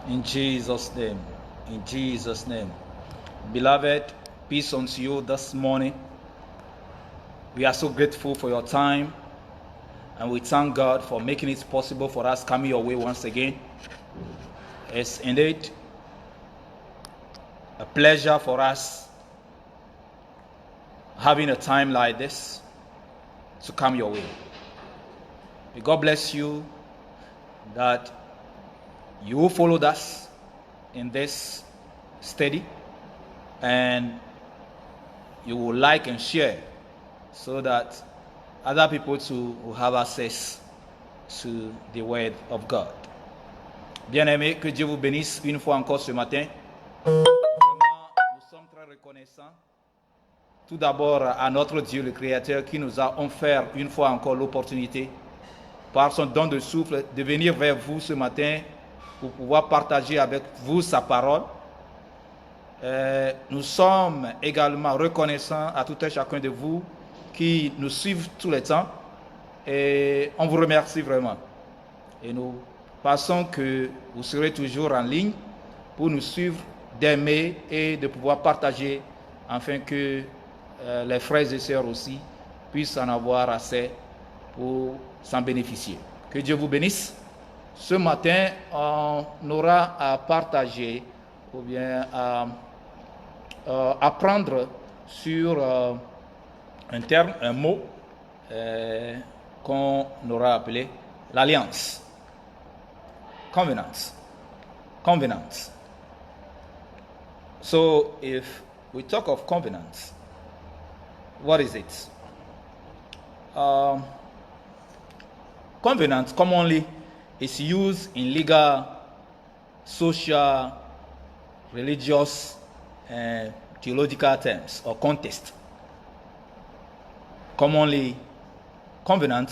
In Jesus' name. In Jesus' name. Beloved, peace unto you this morning. We are so grateful for your time, and we thank God for making it possible for us coming your way once again. It's indeed a pleasure for us having a time like this to come your way. May God bless you that you will follow us in this study, and you will like and share so that other people too will have access to the word of God. Bien-aimés, que Dieu vous bénisse une fois encore ce matin. Vraiment, nous sommes très reconnaissants. Tout d'abord à notre Dieu, le Créateur, qui nous a offert une fois encore l'opportunité, par son don de souffle, de venir vers vous ce matin pour pouvoir partager avec vous sa parole. Nous sommes également reconnaissants à tout un chacun de vous qui nous suivent tout le temps, et on vous remercie vraiment. Et nous pensons que vous serez toujours en ligne pour nous suivre, d'aimer et de pouvoir partager, afin que les frères et sœurs aussi puissent en avoir assez pour s'en bénéficier. Que Dieu vous bénisse. Ce matin, on aura à partager ou bien à apprendre sur un terme, un mot qu'on aura appelé l'alliance. Covenant. Covenant. So if we talk of covenant, what is it? Covenant commonly is used in legal, social, religious, and theological terms or context. Commonly, covenant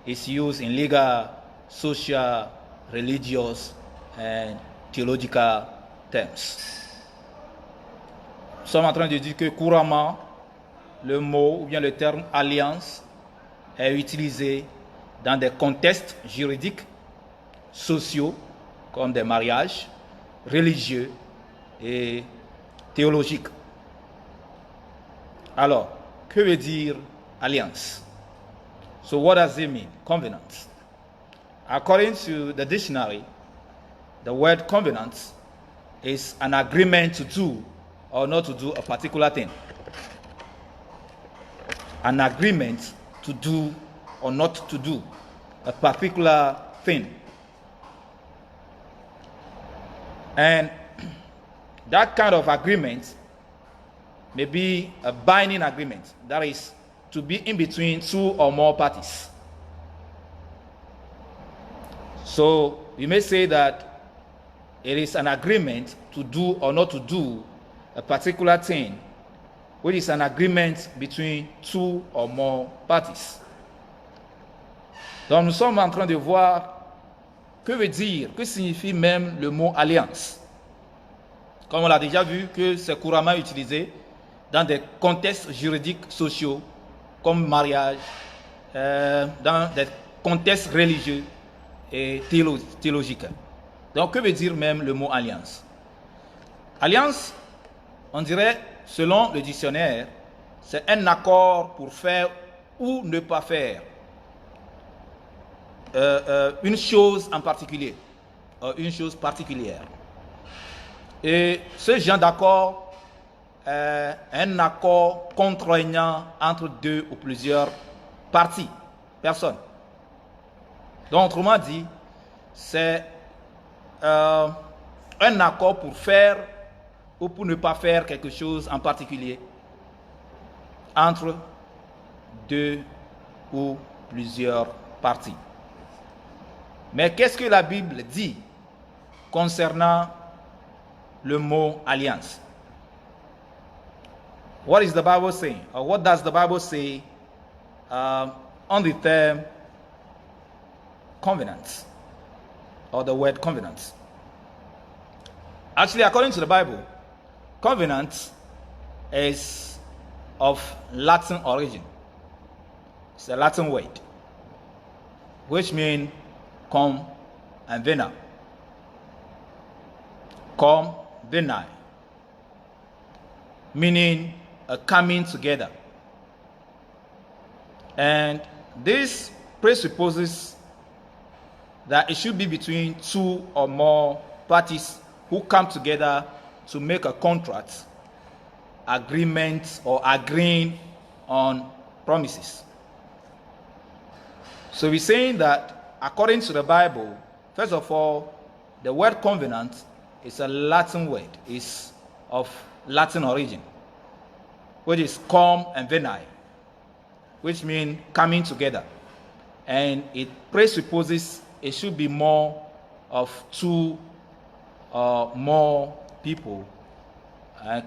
is used in legal, social, religious, and theological terms. Nous sommes en train de dire que couramment, le mot ou bien le terme alliance est utilisé dans des contextes juridiques, sociaux, comme des mariages, religieux et théologiques. Alors, que veut dire alliance? So what does it mean, covenant? According to the dictionary, the word covenant is an agreement to do or not to do a particular thing. An agreement to do or not to do a particular thing. And that kind of agreement may be a binding agreement, that is, to be in between two or more parties. So we may say that it is an agreement to do or not to do a particular thing, which is an agreement between two or more parties. Donc nous sommes en train de voir que signifie même le mot alliance. Comme on l'a déjà vu, que c'est couramment utilisé dans des contextes juridiques sociaux, comme mariage, dans des contextes religieux et théologiques. Donc, que veut dire même le mot alliance? Alliance, on dirait, selon le dictionnaire, c'est un accord pour faire ou ne pas faire une chose en particulier, une chose particulière. Et ce genre d'accord est un accord contraignant entre deux ou plusieurs parties, personnes. Donc, autrement dit, c'est un accord pour faire ou pour ne pas faire quelque chose en particulier entre deux ou plusieurs parties. Mais qu'est-ce que la Bible dit concernant le mot alliance? What is the Bible saying? Or what does the Bible say on the term covenant, or the word covenant? Actually, according to the Bible, covenant is of Latin origin. It's a Latin word, which means come and vena. come venai, meaning a coming together. And this presupposes that it should be between two or more parties who come together to make a contract, agreement, or agreeing on promises. So we're saying that according to the Bible, first of all, the word covenant is a Latin word, is of Latin origin, which is cum and venai, which means coming together. And it presupposes it should be more of two or more people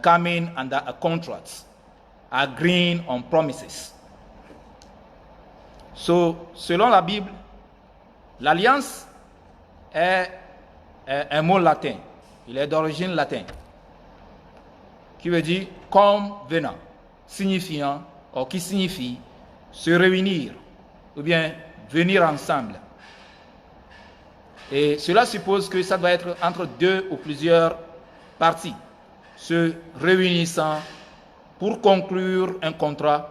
coming under a contract, agreeing on promises. So, selon la Bible, l'alliance est un mot latin. Il est d'origine latine, qui veut dire comme venant, signifiant, ou qui signifie se réunir, ou bien venir ensemble. Et cela suppose que ça doit être entre deux ou plusieurs parties se réunissant pour conclure un contrat,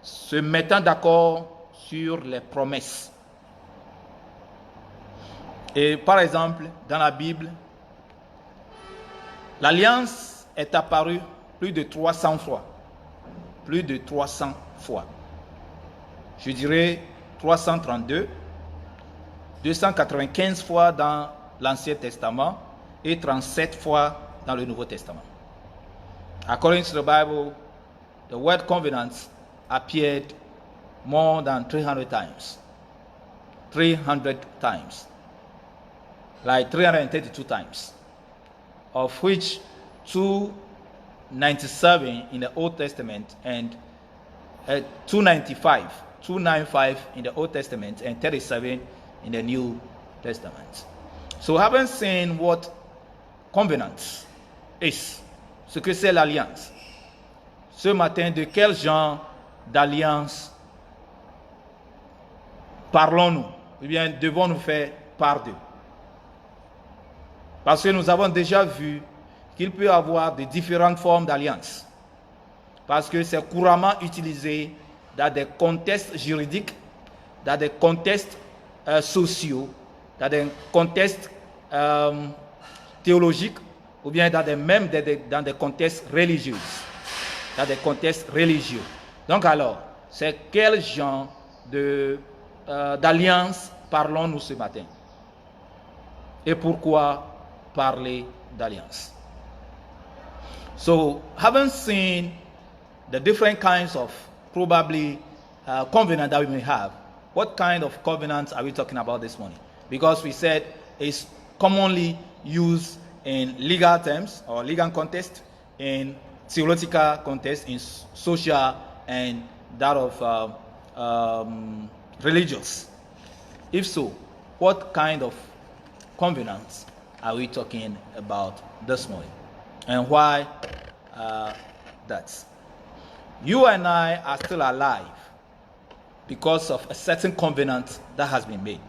se mettant d'accord sur les promesses. Et par exemple, dans la Bible, l'alliance est apparue plus de 300 fois. Plus de 300 fois. Je dirais 332, 295 fois dans l'Ancien Testament et 37 fois dans le Nouveau Testament. According to the Bible, the word covenant appeared more than 300 times. 300 times. Like 332 times. Of which 297 in the Old Testament and 295 in the Old Testament and 37 in the New Testament. So having seen what covenant is, ce que c'est l'alliance, ce matin, de quel genre d'alliance parlons-nous? Ou bien devons-nous faire part d'eux? Parce que nous avons déjà vu qu'il peut y avoir de différentes formes d'alliance. Parce que c'est couramment utilisé dans des contextes juridiques, dans des contextes sociaux, dans des contextes théologiques, ou bien même dans des contextes religieux. Dans des contextes religieux. Donc alors, c'est quel genre d'alliance parlons-nous ce matin? Et pourquoi parler d'alliance? So, having seen the different kinds of probably covenant that we may have, what kind of covenants are we talking about this morning? Because we said it's commonly used in legal terms or legal context, in theological context, in social, and that of religious. If so, what kind of covenants are we talking about this morning? And why that? You and I are still alive because of a certain covenant that has been made.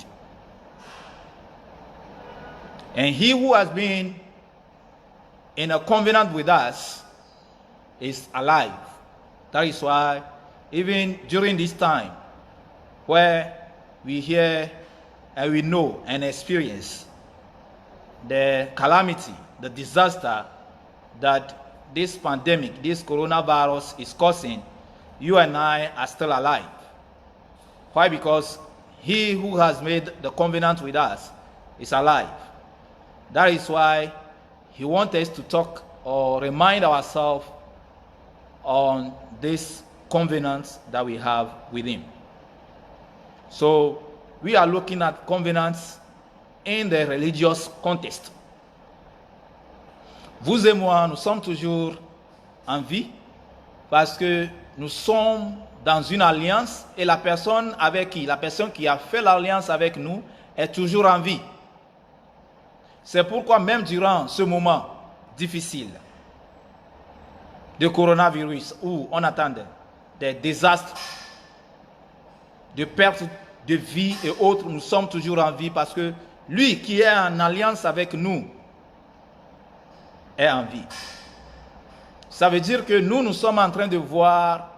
And he who has been in a covenant with us is alive. That is why even during this time where we hear and we know and experience the calamity, the disaster that this pandemic, this coronavirus is causing, you and I are still alive. Why? Because he who has made the covenant with us is alive. That is why he wants us to talk or remind ourselves on this covenant that we have with him. So we are looking at covenants in the religious context. Vous et moi, nous sommes toujours en vie parce que nous sommes dans une alliance et la personne qui a fait l'alliance avec nous est toujours en vie. C'est pourquoi même durant ce moment difficile de coronavirus où on attendait des désastres, de pertes de vie et autres, nous sommes toujours en vie parce que lui qui est en alliance avec nous est en vie. Ça veut dire que nous sommes en train de voir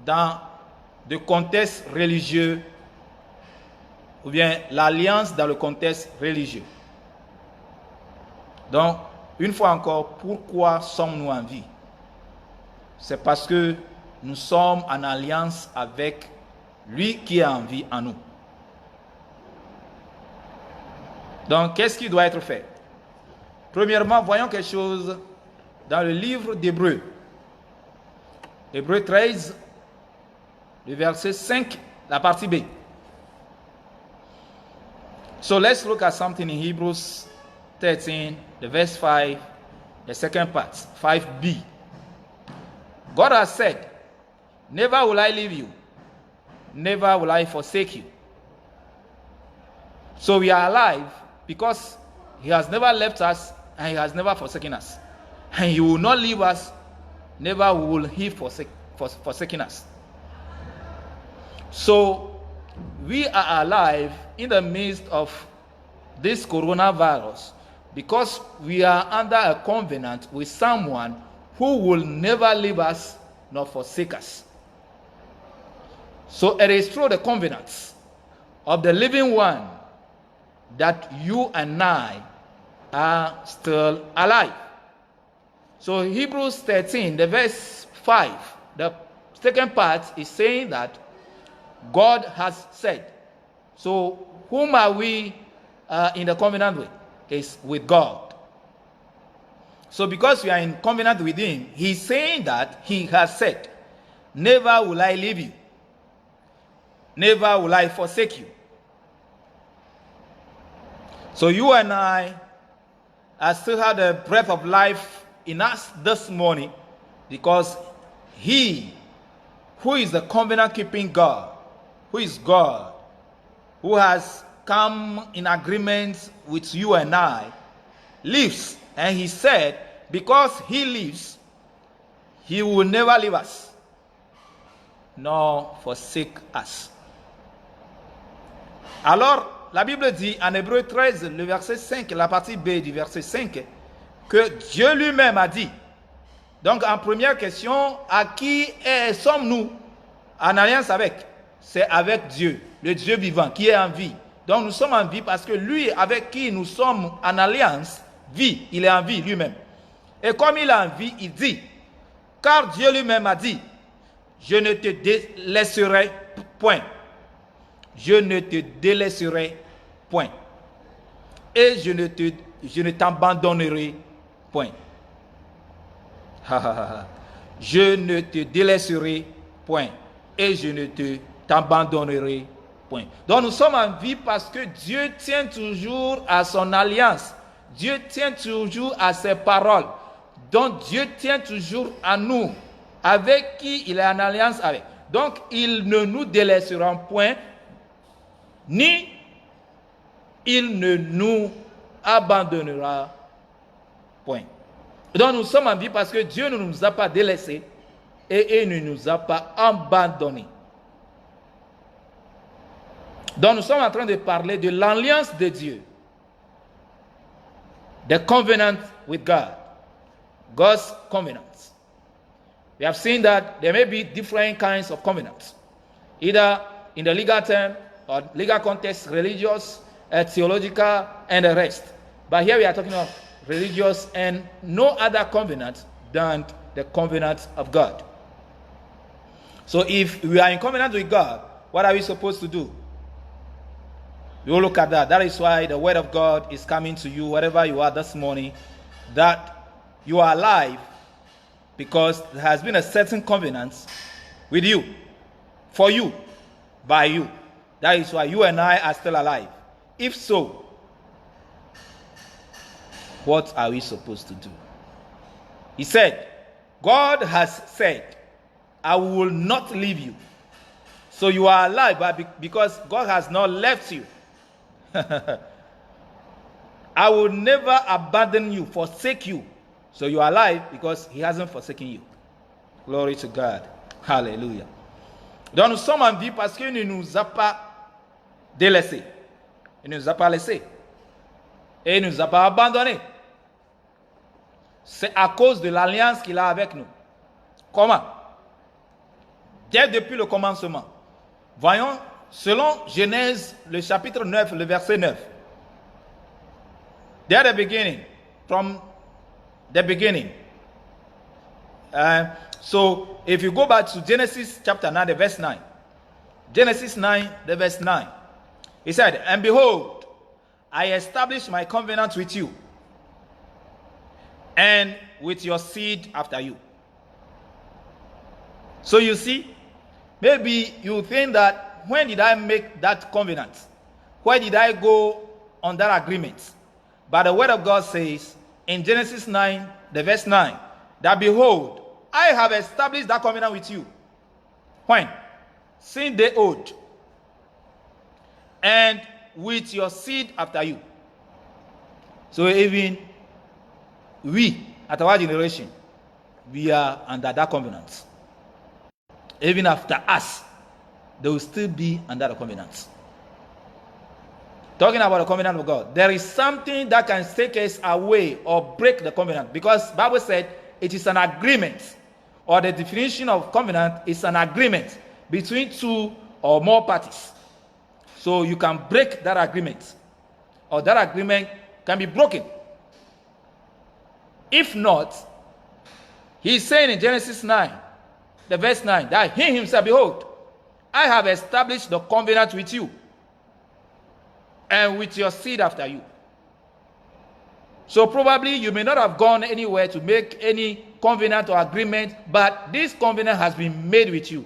dans le contexte religieux, ou bien l'alliance dans le contexte religieux. Donc, une fois encore, pourquoi sommes-nous en vie? C'est parce que nous sommes en alliance avec lui qui est en vie en nous. Donc, qu'est-ce qui doit être fait? Premièrement, voyons quelque chose dans le livre d'Hébreux. Hébreux 13, le verset 5, la partie B. So let's look at something in Hebrews 13, the verse 5, the second part, 5b. God has said, never will I leave you, never will I forsake you. So we are alive because he has never left us and he has never forsaken us. And he will not leave us, never will he forsaken us. So we are alive in the midst of this coronavirus because we are under a covenant with someone who will never leave us nor forsake us. So it is through the covenants of the living one that you and I are still alive. So Hebrews 13, the verse 5, the second part is saying that God has said. So whom are we in the covenant with? It's with God. So because we are in covenant with him, he's saying that he has said, never will I leave you, never will I forsake you. So you and I still have the breath of life in us this morning because he, who is the covenant-keeping God, who is God, who has come in agreement with you and I, lives. And he said, because he lives, he will never leave us, nor forsake us. Alors, la Bible dit en Hébreux 13, le verset 5, la partie B du verset 5, que Dieu lui-même a dit. Donc, en première question, à qui sommes-nous en alliance avec? C'est avec Dieu, le Dieu vivant, qui est en vie. Donc, nous sommes en vie parce que lui, avec qui nous sommes en alliance, vit, il est en vie lui-même. Et comme il est en vie, il dit, car Dieu lui-même a dit, je ne te délaisserai point. Je ne te délaisserai point. Et je ne t'abandonnerai point. Je ne te délaisserai point. Et je ne t'abandonnerai point. Donc nous sommes en vie parce que Dieu tient toujours à son alliance. Dieu tient toujours à ses paroles. Donc Dieu tient toujours à nous, avec qui il est en alliance avec. Donc il ne nous délaissera point, ni il ne nous abandonnera point. Donc nous sommes en vie parce que Dieu ne nous a pas délaissés et il ne nous a pas abandonnés. Donc nous sommes en train de parler de l'alliance de Dieu. The covenant with God. God's covenants. We have seen that there may be different kinds of covenants. Either in the legal term or legal context, religious, theological, and the rest. But here we are talking of religious and no other covenant than the covenant of God. So if we are in covenant with God, what are we supposed to do? You will look at that. That is why the word of God is coming to you, wherever you are this morning, that you are alive because there has been a certain covenant with you, for you, by you. That is why you and I are still alive. If so, what are we supposed to do? He said, God has said, I will not leave you. So you are alive, but because God has not left you. I will never abandon you, forsake you. So you are alive because he hasn't forsaken you. Glory to God. Hallelujah. Donc nous sommes en vie parce qu'il ne nous a pas délaissés. Il ne nous a pas laissés. Et il ne nous a pas abandonnés. c'est à cause de l'alliance qu'il a avec nous. Comment? Dès depuis le commencement. Voyons, selon Genèse, le chapitre 9, le verset 9. There the beginning, from the beginning. So, if you go back to Genesis chapter 9, the verse 9. Genesis 9, the verse 9. He said, and behold, I establish my covenant with you and with your seed after you. So you see, maybe you think that when did I make that covenant? Where did I go on that agreement? But the word of God says in Genesis 9, the verse 9, that behold, I have established that covenant with you. When? Since day old. And with your seed after you. So even we, at our generation, we are under that covenant. Even after us, they will still be under the covenant. Talking about the covenant of God, there is something that can take us away or break the covenant, because the Bible said it is an agreement, or the definition of covenant is an agreement between two or more parties. So you can break that agreement, or that agreement can be broken. If not, he's saying in Genesis 9, the verse 9, that he himself, behold, I have established the covenant with you and with your seed after you. So probably you may not have gone anywhere to make any covenant or agreement, but this covenant has been made with you.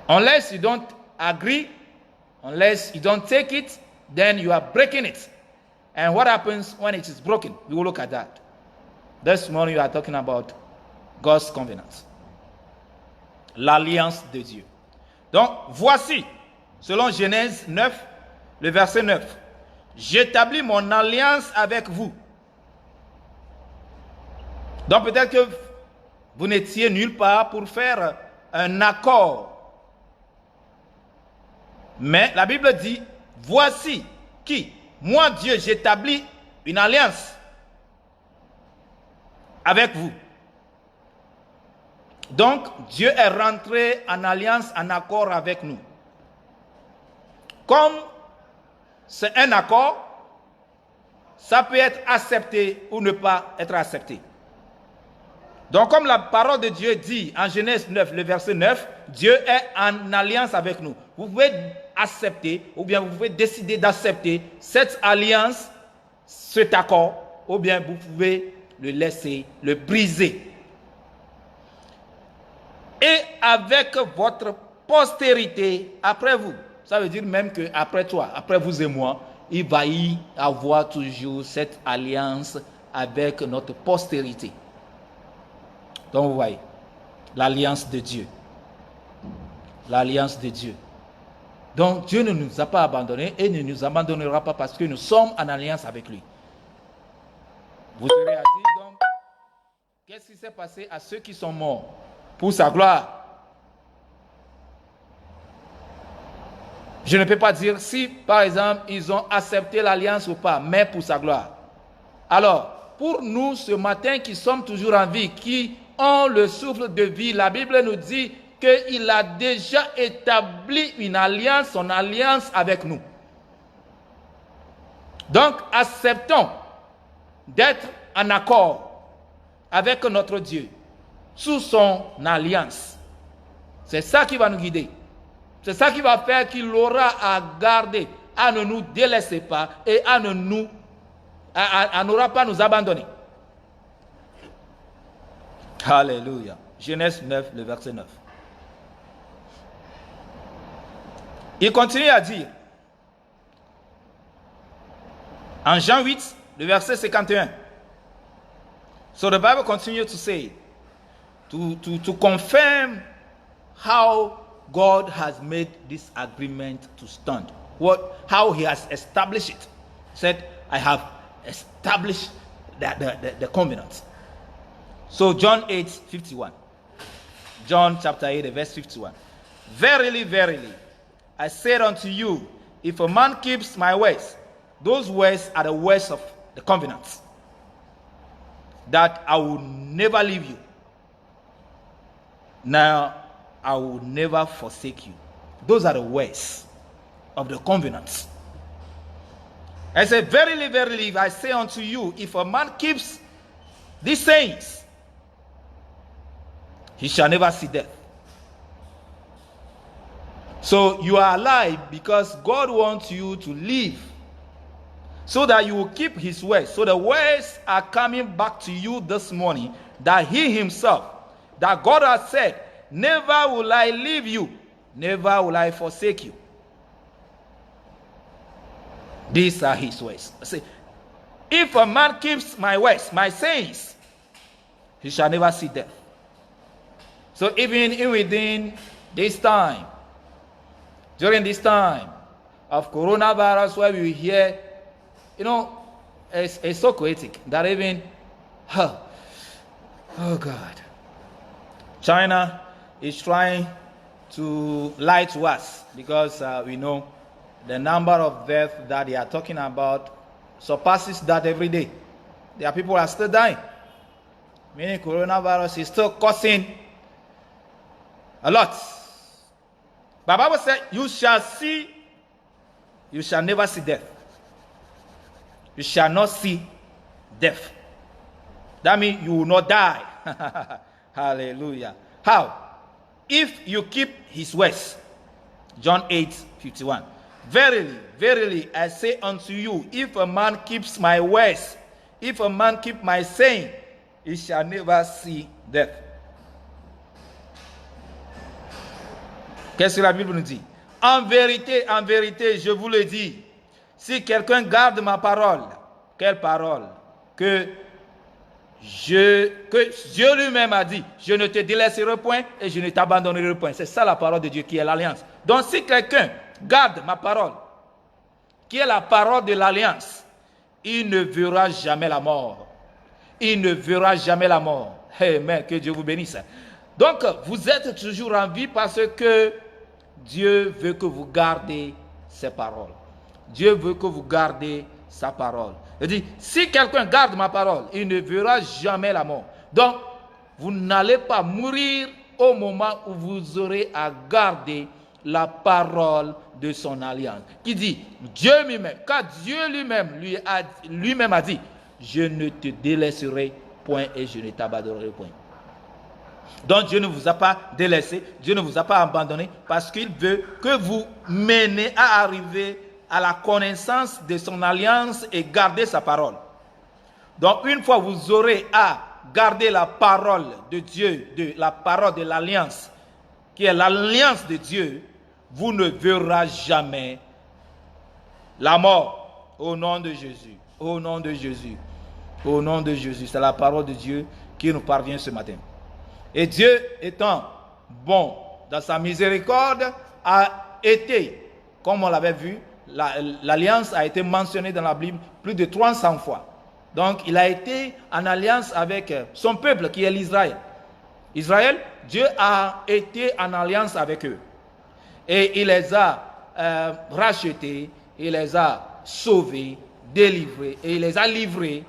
Unless you don't agree, unless you don't take it, then you are breaking it. And what happens when it is broken? We will look at that. This morning we are talking about God's covenant. L'alliance de Dieu. Donc, voici, selon Genèse 9, le verset 9. J'établis mon alliance avec vous. Donc, peut-être que vous n'étiez nulle part pour faire un accord. Mais la Bible dit, voici qui, moi Dieu, j'établis une alliance avec vous. Donc, Dieu est rentré en alliance, en accord avec nous. Comme c'est un accord, ça peut être accepté ou ne pas être accepté. Donc, comme la parole de Dieu dit en Genèse 9, le verset 9, Dieu est en alliance avec nous. Vous pouvez accepter, ou bien vous pouvez décider d'accepter cette alliance, cet accord, ou bien vous pouvez le laisser, le briser. Et avec votre postérité après vous. Ça veut dire même qu'après toi, après vous et moi, il va y avoir toujours cette alliance avec notre postérité. Donc vous voyez, l'alliance de Dieu. L'alliance de Dieu. Donc Dieu ne nous a pas abandonnés et ne nous abandonnera pas parce que nous sommes en alliance avec lui. Vous serez à dire donc, qu'est-ce qui s'est passé à ceux qui sont morts pour sa gloire? Je ne peux pas dire si, par exemple, ils ont accepté l'alliance ou pas, mais pour sa gloire. Alors, pour nous, ce matin, qui sommes toujours en vie, qui ont le souffle de vie, la Bible nous dit qu'il a déjà établi une alliance, son alliance avec nous. Donc, acceptons d'être en accord avec notre Dieu, sous son alliance. C'est ça qui va nous guider. C'est ça qui va faire qu'il aura à garder, à ne nous délaisser pas et à n'aura pas nous abandonner. Alléluia. Genèse 9, le verset 9. Il continue à dire, en Jean 8, le verset 51. So the Bible continues to say, to confirm how God has made this agreement to stand. How he has established it. Said, I have established the covenant. So John 8, 51. John chapter 8, verse 51. Verily, verily, I said unto you, if a man keeps my words, those words are the words of the covenant that I will never leave you. Now, I will never forsake you. Those are the words of the covenant. I say, verily, verily, I say unto you, if a man keeps these sayings, he shall never see death. So you are alive because God wants you to live, so that you will keep his words. So the words are coming back to you this morning, that he himself, that God has said, never will I leave you, never will I forsake you. These are his words. Say, if a man keeps my words, my sayings, he shall never see death. So even within this time, during this time of coronavirus, where we hear, it's so chaotic that even, oh God, China is trying to lie to us, because we know the number of deaths that they are talking about surpasses that every day. There are people who are still dying. Meaning coronavirus is still causing a lot. But the Bible said, you shall never see death. You shall not see death. That means you will not die. Hallelujah. How? If you keep his words. John 8:51. Verily, verily, I say unto you, if a man keeps my words, if a man keep my saying, he shall never see death. Qu'est-ce que la Bible nous dit? En vérité, je vous le dis, si quelqu'un garde ma parole, quelle parole? Que Dieu lui-même a dit, je ne te délaisserai point et je ne t'abandonnerai point. C'est ça la parole de Dieu qui est l'alliance. Donc si quelqu'un garde ma parole, qui est la parole de l'alliance, il ne verra jamais la mort. Il ne verra jamais la mort. Amen, que Dieu vous bénisse. Donc vous êtes toujours en vie parce que Dieu veut que vous gardez ses paroles. Dieu veut que vous gardez sa parole. Il dit, si quelqu'un garde ma parole, il ne verra jamais la mort. Donc, vous n'allez pas mourir au moment où vous aurez à garder la parole de son alliance. Qui dit, Dieu lui-même, car Dieu lui-même a dit, je ne te délaisserai point et je ne t'abandonnerai point. Donc Dieu ne vous a pas délaissé, Dieu ne vous a pas abandonné, parce qu'il veut que vous menez à arriver à la connaissance de son alliance et garder sa parole. Donc une fois vous aurez à garder la parole de Dieu, la parole de l'alliance, qui est l'alliance de Dieu, vous ne verrez jamais la mort. Au nom de Jésus, au nom de Jésus, au nom de Jésus. C'est la parole de Dieu qui nous parvient ce matin. Et Dieu étant bon dans sa miséricorde a été, comme on l'avait vu, l'alliance a été mentionnée dans la Bible plus de 300 fois. Donc il a été en alliance avec son peuple qui est l'Israël. Israël, Dieu a été en alliance avec eux. Et il les a rachetés, il les a sauvés, délivrés, et il les a libérés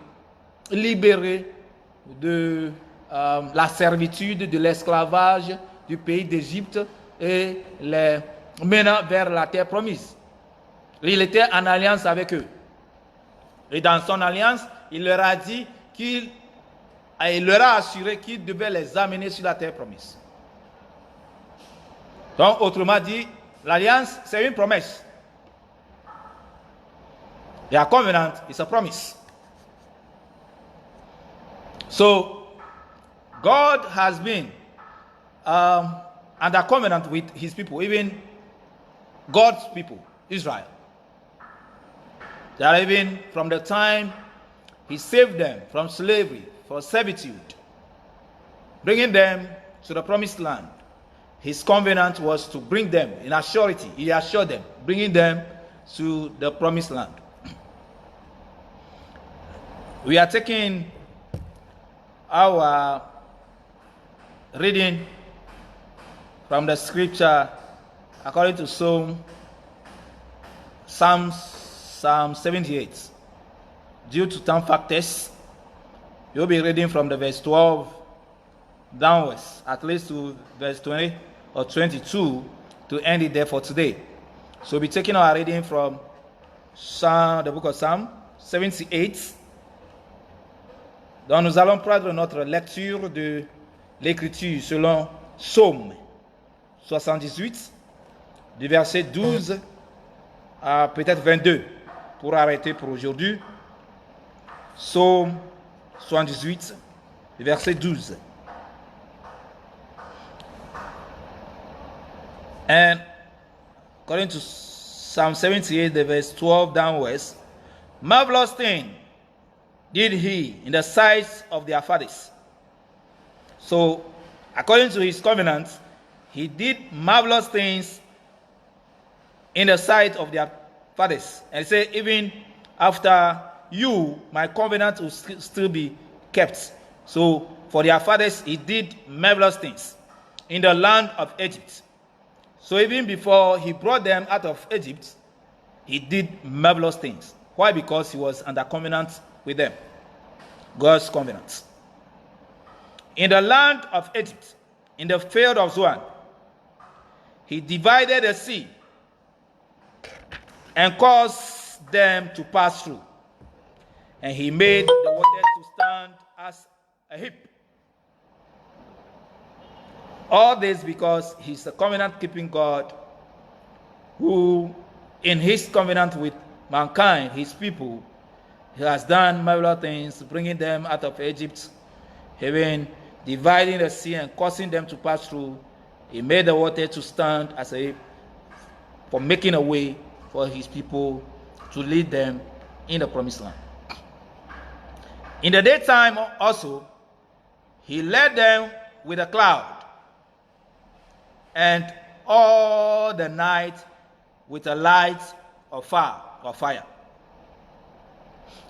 de la servitude, de l'esclavage du pays d'Égypte et les menant vers la terre promise. Il était en alliance avec eux. Et dans son alliance, il leur a dit il leur a assuré qu'il devait les amener sur la terre promise. Donc, autrement dit, l'alliance, c'est une promesse. Et a covenant is a promise. So, God has been under covenant with his people, even God's people, Israel. That even from the time he saved them from slavery, for servitude, bringing them to the promised land, his covenant was to bring them in a surety. He assured them, bringing them to the promised land. We are taking our reading from the scripture according to Psalm 78. due to time factors, you'll be reading from the verse 12 downwards, at least to verse 20 or 22 to end it there for today. So we'll be taking our reading from the book of Psalm 78. Donc nous allons prendre notre lecture de l'écriture selon Psaume 78, du verset 12 à peut-être 22, pour arrêter pour aujourd'hui. Psaume 78, verset 12. And according to Psalm 78, the verse 12 downwards, marvelous thing did he in the sight of their fathers. So, according to his covenant, he did marvelous things in the sight of their fathers. And he said, even after you, my covenant will still be kept. So, for their fathers, he did marvelous things in the land of Egypt. So, even before he brought them out of Egypt, he did marvelous things. Why? Because he was under covenant with them. God's covenant. In the land of Egypt, in the field of Zoan, he divided the sea and caused them to pass through. And he made the waters to stand as a heap. All this because he's a covenant-keeping God who, in his covenant with mankind, his people, he has done marvelous things, bringing them out of Egypt, even dividing the sea and causing them to pass through. He made the water to stand as a heap for making a way for his people to lead them in the promised land. In the daytime also, he led them with a cloud, and all the night with a light of fire.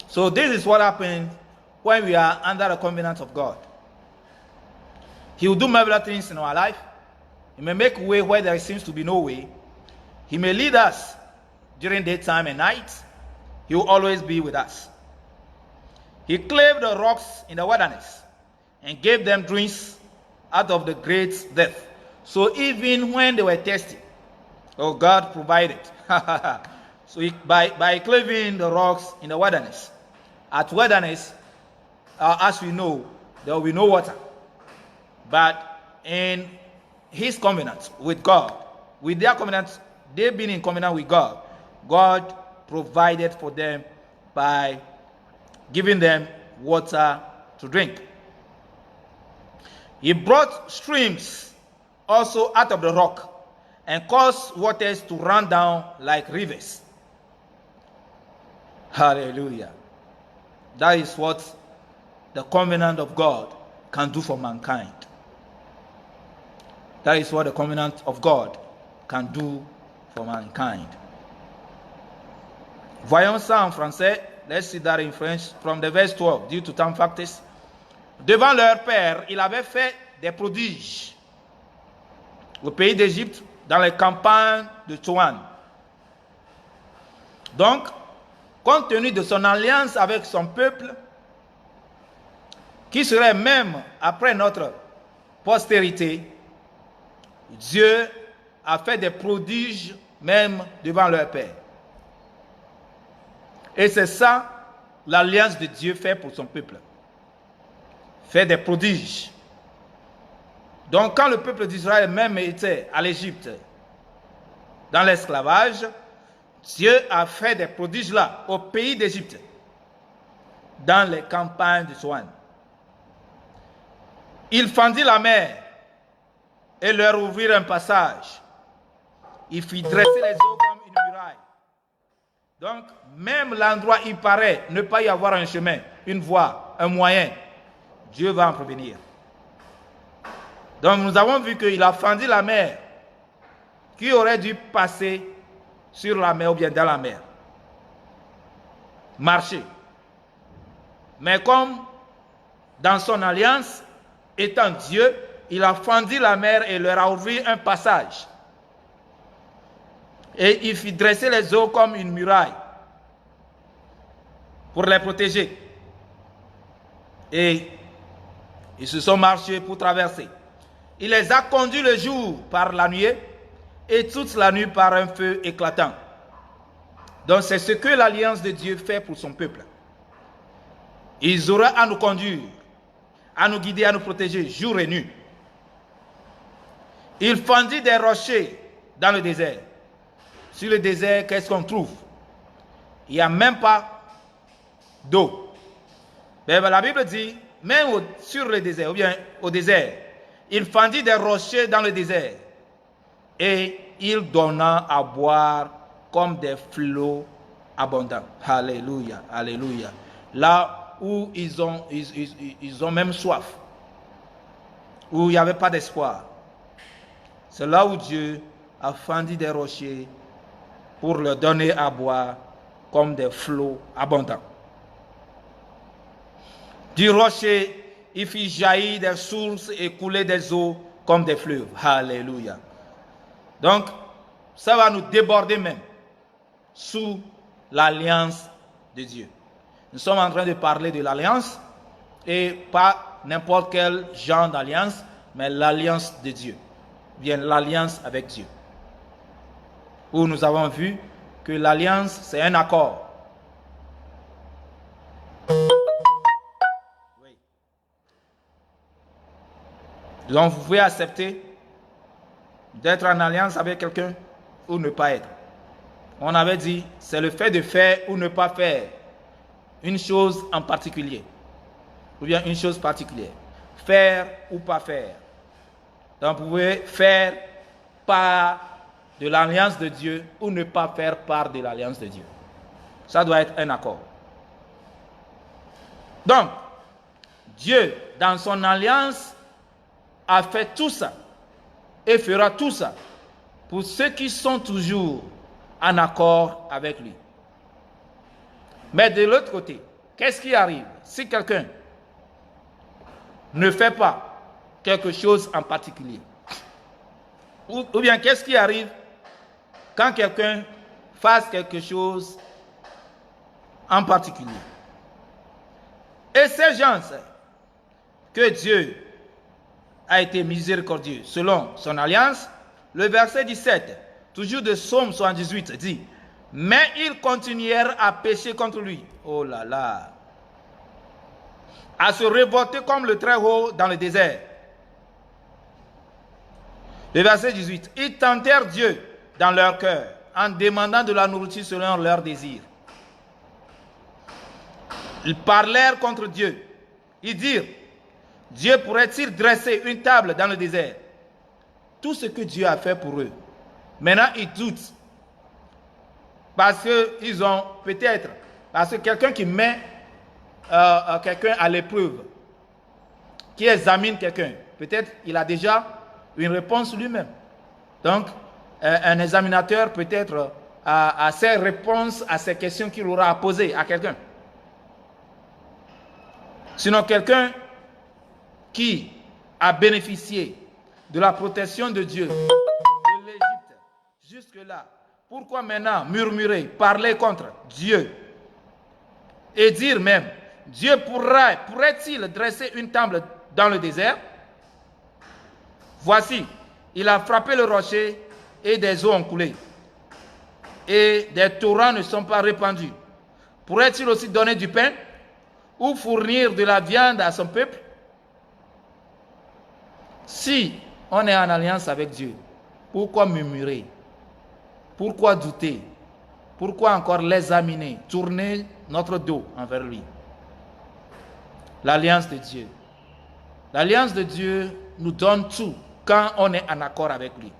So this is what happens when we are under the covenant of God. He will do marvelous things in our life. He may make way where there seems to be no way. He may lead us during daytime and night. He will always be with us. He clave the rocks in the wilderness and gave them drinks out of the great depth. So even when they were thirsty, God provided. So by cleaving the rocks in the wilderness, at wilderness, as we know, there will be no water. But in his covenant with God, with their covenant, they've been in covenant with God, God provided for them by giving them water to drink. He brought streams also out of the rock and caused waters to run down like rivers. Hallelujah. That is what the covenant of God can do for mankind. That is what the covenant of God can do for mankind. Voyons ça en français. Let's see that in French from the verse 12. Due to time factors. Devant leur père, il avait fait des prodiges au pays d'Égypte, dans les campagnes de Tsoan. Donc, compte tenu de son alliance avec son peuple, qui serait même après notre postérité, Dieu a fait des prodiges même devant leur père. Et c'est ça l'alliance de Dieu fait pour son peuple. Fait des prodiges. Donc quand le peuple d'Israël même était à l'Égypte, dans l'esclavage, Dieu a fait des prodiges là, au pays d'Égypte, dans les campagnes de Tsoan. Il fendit la mer et leur ouvrit un passage. Il fit dresser les eaux comme une muraille. Donc, même l'endroit où il paraît ne pas y avoir un chemin, une voie, un moyen, Dieu va en prévenir. Donc, nous avons vu qu'il a fendu la mer qui aurait dû passer sur la mer ou bien dans la mer. Marcher. Mais comme dans son alliance, étant Dieu, il a fendu la mer et leur a ouvert un passage. Et il fit dresser les eaux comme une muraille. pour les protéger. Et ils se sont marchés pour traverser. Il les a conduits le jour par la nuée et toute la nuit par un feu éclatant. Donc c'est ce que l'alliance de Dieu fait pour son peuple. Ils auront à nous conduire, à nous guider, à nous protéger jour et nuit. Il fendit des rochers dans le désert. Sur le désert, qu'est-ce qu'on trouve? Il n'y a même pas d'eau. Mais la Bible dit, même sur le désert, ou bien au désert, il fendit des rochers dans le désert et il donna à boire comme des flots abondants. Alléluia, alléluia. Là où ils ont même soif, où il n'y avait pas d'espoir, c'est là où Dieu a fendu des rochers pour leur donner à boire comme des flots abondants. Du rocher, il fit jaillir des sources et couler des eaux comme des fleuves. Alléluia. Donc, ça va nous déborder même sous l'alliance de Dieu. Nous sommes en train de parler de l'alliance et pas n'importe quel genre d'alliance, mais l'alliance de Dieu. Bien l'alliance avec Dieu. Où nous avons vu que l'alliance, c'est un accord. Oui. Donc vous pouvez accepter d'être en alliance avec quelqu'un ou ne pas être. On avait dit, c'est le fait de faire ou ne pas faire une chose en particulier. Ou bien une chose particulière. Faire ou pas faire. Donc vous pouvez faire part de l'alliance de Dieu ou ne pas faire part de l'alliance de Dieu. Ça doit être un accord. Donc, Dieu, dans son alliance, a fait tout ça et fera tout ça pour ceux qui sont toujours en accord avec lui. Mais de l'autre côté, qu'est-ce qui arrive si quelqu'un ne fait pas quelque chose en particulier? Ou bien qu'est-ce qui arrive quand quelqu'un fasse quelque chose en particulier? Et ces gens que Dieu a été miséricordieux selon son alliance, le verset 17, toujours de Psaume 78, dit: mais ils continuèrent à pécher contre lui. Oh là là! À se révolter comme le Très-Haut dans le désert. Le verset 18, ils tentèrent Dieu dans leur cœur en demandant de la nourriture selon leurs désirs. Ils parlèrent contre Dieu. Ils dirent: Dieu pourrait-il dresser une table dans le désert? Tout ce que Dieu a fait pour eux. Maintenant, ils doutent. Parce qu'ils ont peut-être, parce que quelqu'un qui met quelqu'un à l'épreuve, qui examine quelqu'un, peut-être il a déjà une réponse lui-même. Donc, un examinateur peut-être a ses réponses à ces questions qu'il aura à poser à quelqu'un. Sinon, quelqu'un qui a bénéficié de la protection de Dieu, de l'Égypte, jusque-là, pourquoi maintenant murmurer, parler contre Dieu et dire même, Dieu pourrait-il dresser une table dans le désert? Voici, il a frappé le rocher et des eaux ont coulé. Et des torrents ne sont pas répandus. Pourrait-il aussi donner du pain ou fournir de la viande à son peuple? Si on est en alliance avec Dieu, pourquoi murmurer? Pourquoi douter? Pourquoi encore l'examiner, tourner notre dos envers lui? L'alliance de Dieu. L'alliance de Dieu nous donne tout quand on est en accord avec lui.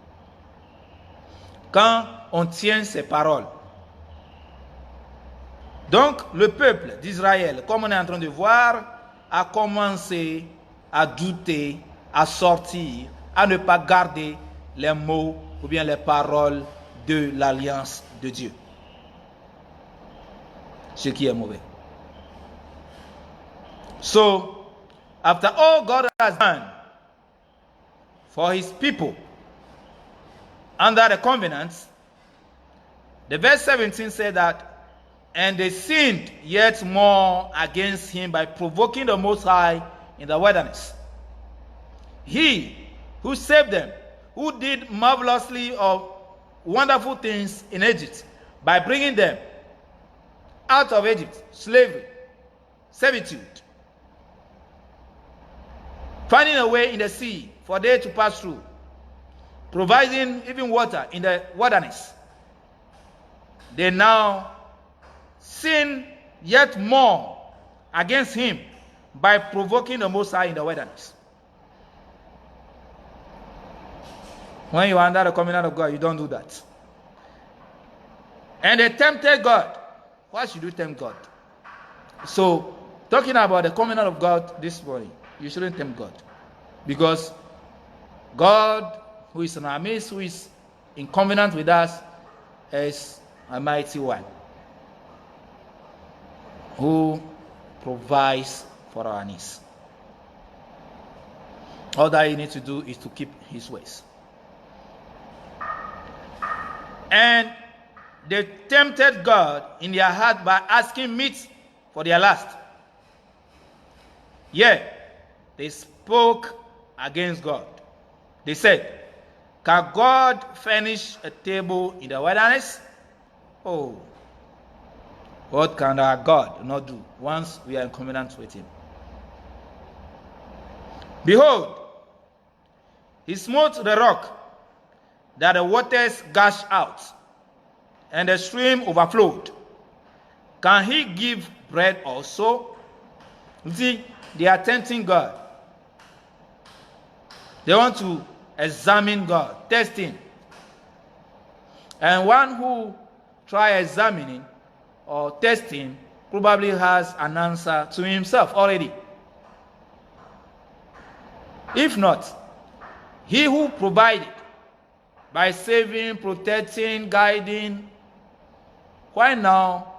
Quand on tient ses paroles. Donc, le peuple d'Israël, comme on est en train de voir, a commencé à douter, à sortir, à ne pas garder les mots ou bien les paroles de l'alliance de Dieu. Ce qui est mauvais. So, after all God has done for his people under the covenant, the verse 17 said that And they sinned yet more against him by provoking the Most High in the wilderness. He who saved them, who did marvelously or wonderful things in Egypt by bringing them out of Egypt, slavery, servitude, finding a way in the sea for they to pass through, providing even water in the wilderness. They now sin yet more against him by provoking the Most High in the wilderness. When you are under the covenant of God, you don't do that. And they tempted God. Why should you tempt God? So, talking about the covenant of God this morning, you shouldn't tempt God. Because God, who is in our midst, who is in covenant with us, is a mighty one, who provides for our needs. All that you need to do is to keep his ways. And they tempted God in their heart by asking meat for their lust. Yet they spoke against God. They said, "Can God furnish a table in the wilderness?" Oh, what can our God not do once we are in covenant with him? Behold, he smote the rock that the waters gushed out, and the stream overflowed. Can he give bread also? You see, they are tempting God. They want to examine God, test him. And one who tries examining or testing probably has an answer to himself already. If not, he who provided by saving, protecting, guiding, why now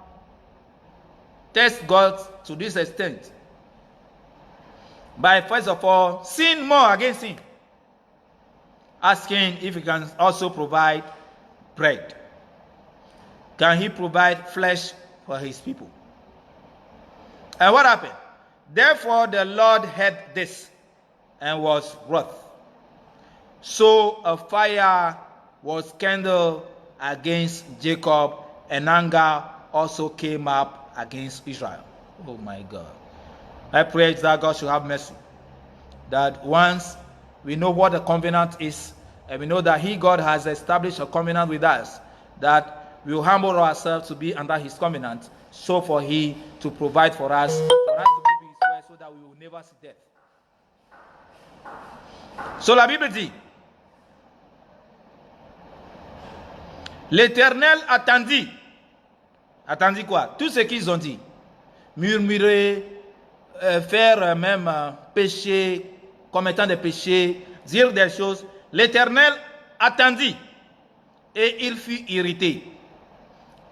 test God to this extent? By first of all, sin more against him, asking if he can also provide bread. Can he provide flesh for his people? And what happened? Therefore the Lord heard this and was wroth. So a fire was kindled against Jacob, and anger also came up against Israel. Oh my God. I pray that God should have mercy. That once we know what the covenant is, and we know that he, God, has established a covenant with us, that we will humble ourselves to be under his covenant, so for he to provide for us to keep his word, so that we will never see death. So la Bible dit, l'Éternel attendit. Attendit quoi? Tout ce qu'ils ont dit. Murmurer, faire même pécher, commettant des péchés, dire des choses. L'Éternel attendit et il fut irrité.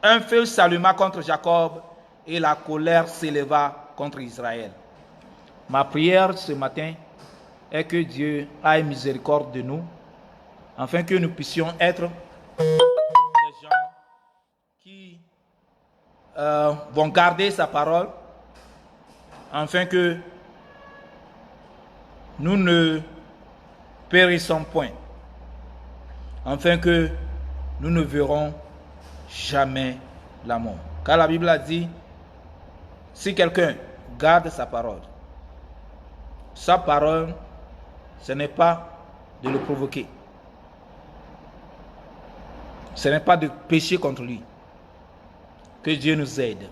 Un feu s'alluma contre Jacob et la colère s'éleva contre Israël. Ma prière ce matin est que Dieu ait miséricorde de nous, afin que nous puissions être des gens qui vont garder sa parole, afin que nous ne périssons point, afin que nous ne verrons jamais la mort. Car la Bible a dit, si quelqu'un garde sa parole, ce n'est pas de le provoquer. Ce n'est pas de pécher contre lui. Que Dieu nous aide.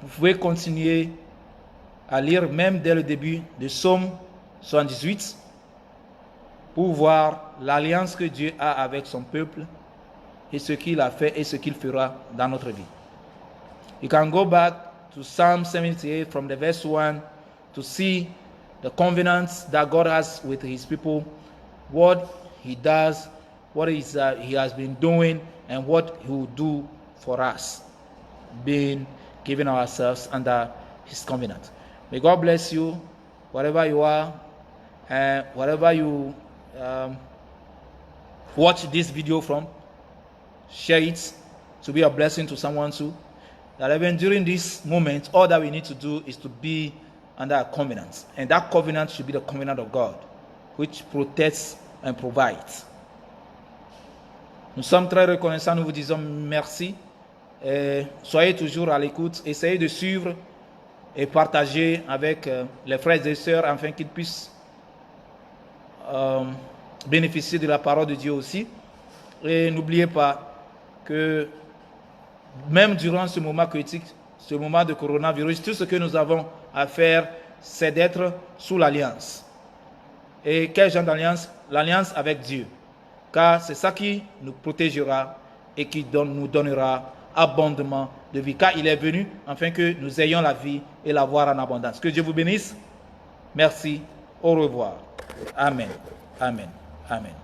Vous pouvez continuer à lire même dès le début de Psaume 78 pour voir l'alliance que Dieu a avec son peuple et ce qu'il a fait et ce qu'il fera dans notre vie. You can go back to Psalm 78 from the verse 1 to see the covenants that God has with his people, what he does, what he has been doing, and what he will do for us, being given ourselves under his covenant. May God bless you, wherever you are, and wherever you watch this video from. Share it, to be a blessing to someone too. That even during this moment, all that we need to do is to be under a covenant. And that covenant should be the covenant of God, which protects and provides. Nous sommes très reconnaissants, nous vous disons merci. Soyez toujours à l'écoute, essayez de suivre et partager avec les frères et sœurs afin qu'ils puissent bénéficier de la parole de Dieu aussi. Et n'oubliez pas que même durant ce moment critique, ce moment de coronavirus, tout ce que nous avons à faire, c'est d'être sous l'alliance. Et quel genre d'alliance? L'alliance avec Dieu. Car c'est ça qui nous protégera et qui nous donnera abondamment de vie. Car il est venu afin que nous ayons la vie et l'avoir en abondance. Que Dieu vous bénisse. Merci. Au revoir. Amen. Amen. Amen.